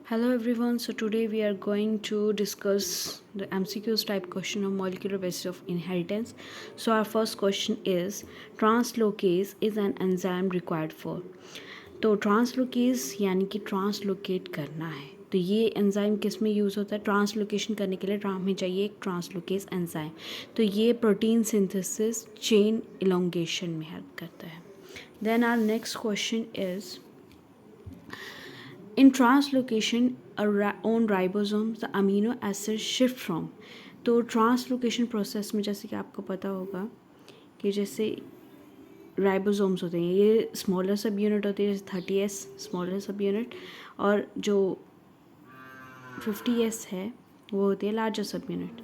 Hello everyone, so today we are going to discuss the MCQs type question of molecular basis of inheritance. So our first question is translocase is an enzyme required for. तो translocase यानी कि translocate करना है, तो ये enzyme किस में use होता है? ट्रांसलोकेशन करने के लिए हमें चाहिए एक ट्रांसलोकेज एंजाइम। तो ये प्रोटीन सिंथेसिस चेन इलोंगेशन में हेल्प करता है। Then our next question is in translocation on ribosomes the amino acid shift from। तो ट्रांसलोकेशन प्रोसेस में जैसे कि आपको पता होगा कि जैसे राइबोसोम्स होते हैं, ये स्मॉलर सब यूनिट होती है, जैसे 30S स्मॉलर सब यूनिट, और जो 50S है वो होती है लार्जर सब यूनिट।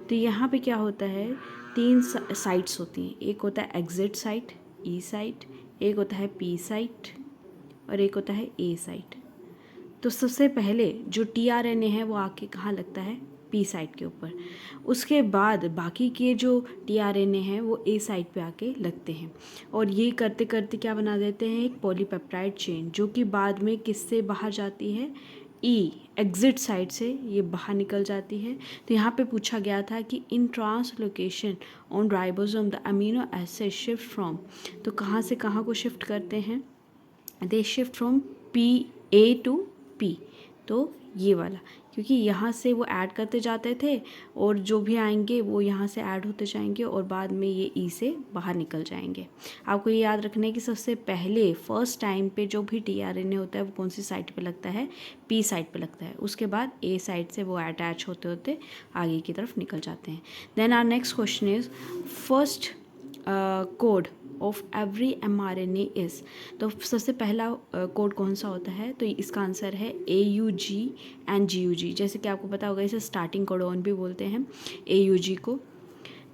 तो यहाँ पे क्या होता है, तीन साइट्स होती हैं, एक होता है एग्जिट साइट ई साइट, एक होता है पी साइट और एक होता है ए साइट। तो सबसे पहले जो tRNA है वो आके कहाँ लगता है? पी साइट के ऊपर। उसके बाद बाकी के जो tRNA हैं वो ए साइट पे आके लगते हैं, और ये करते करते क्या बना देते हैं? एक पॉलीपेप्टाइड चेन, जो कि बाद में किससे बाहर जाती है? ई एग्जिट साइट से ये बाहर निकल जाती है। तो यहाँ पे पूछा गया था कि in translocation on ribosome the amino acid shift from, तो कहाँ से कहाँ को शिफ्ट करते हैं? They shift from P A to P. तो ये वाला, क्योंकि यहाँ से वो ऐड करते जाते थे और जो भी आएंगे वो यहाँ से ऐड होते जाएंगे और बाद में ये ई से बाहर निकल जाएंगे। आपको ये याद रखना है कि सबसे पहले फर्स्ट टाइम पे जो भी tRNA होता है वो कौन सी साइट पे लगता है? पी साइट पे लगता है। उसके बाद ए साइट से वो अटैच होते होते आगे की तरफ निकल जाते हैं। Then our next question is first code of every mRNA is. तो सबसे पहला कोड कौन सा होता है? तो इसका आंसर है AUG एंड GUG। जैसे कि आपको पता होगा इसे स्टार्टिंग कोडोन भी बोलते हैं, AUG को।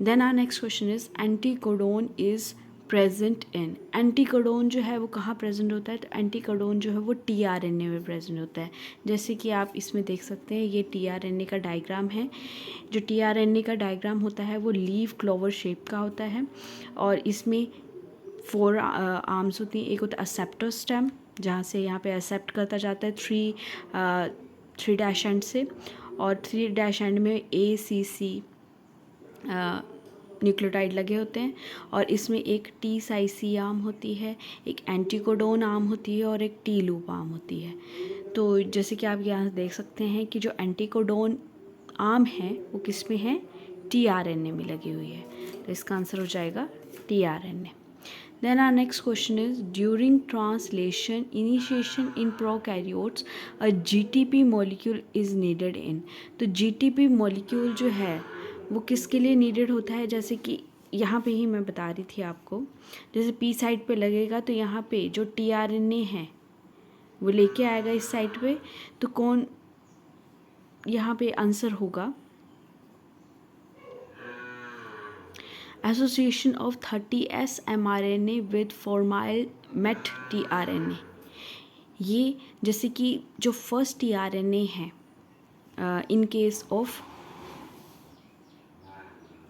Then our next question is anti codon is present in. Anti codon जो है वो कहाँ प्रेजेंट होता है? तो एंटी कोडोन जो है वो tRNA में प्रेजेंट होता है। जैसे कि आप इसमें देख सकते हैं, ये tRNA का डायग्राम है। जो tRNA का डायग्राम होता है वो लीफ क्लोवर शेप का होता है, और इसमें 4 आर्म्स होती हैं। एक होता है असेप्टर स्टेम, जहाँ से यहाँ पे एक्सेप्ट करता जाता है थ्री डैश एंड से, और 3 डैश एंड में ACC न्यूक्लियोटाइड लगे होते हैं, और इसमें एक टी साइसी आर्म होती है, एक एंटीकोडोन आर्म होती है और एक टी लूप आर्म होती है। तो जैसे कि आप यहाँ देख सकते हैं कि जो एंटीकोडोन आर्म है वो किस में है? tRNA में लगी हुई है। तो इसका आंसर हो जाएगा tRNA। Then our next question is during translation initiation in prokaryotes a GTP molecule is needed in। तो GTP molecule जो है वो किसके लिए needed होता है? जैसे कि यहाँ पे ही मैं बता रही थी आपको, जैसे पी साइड पे लगेगा तो यहाँ पे जो tRNA है वो लेके आएगा इस साइड पे, तो कौन यहाँ पे आंसर होगा? Association of 30S mRNA with formyl met tRNA। ये जैसे कि जो फर्स्ट tRNA है इन केस ऑफ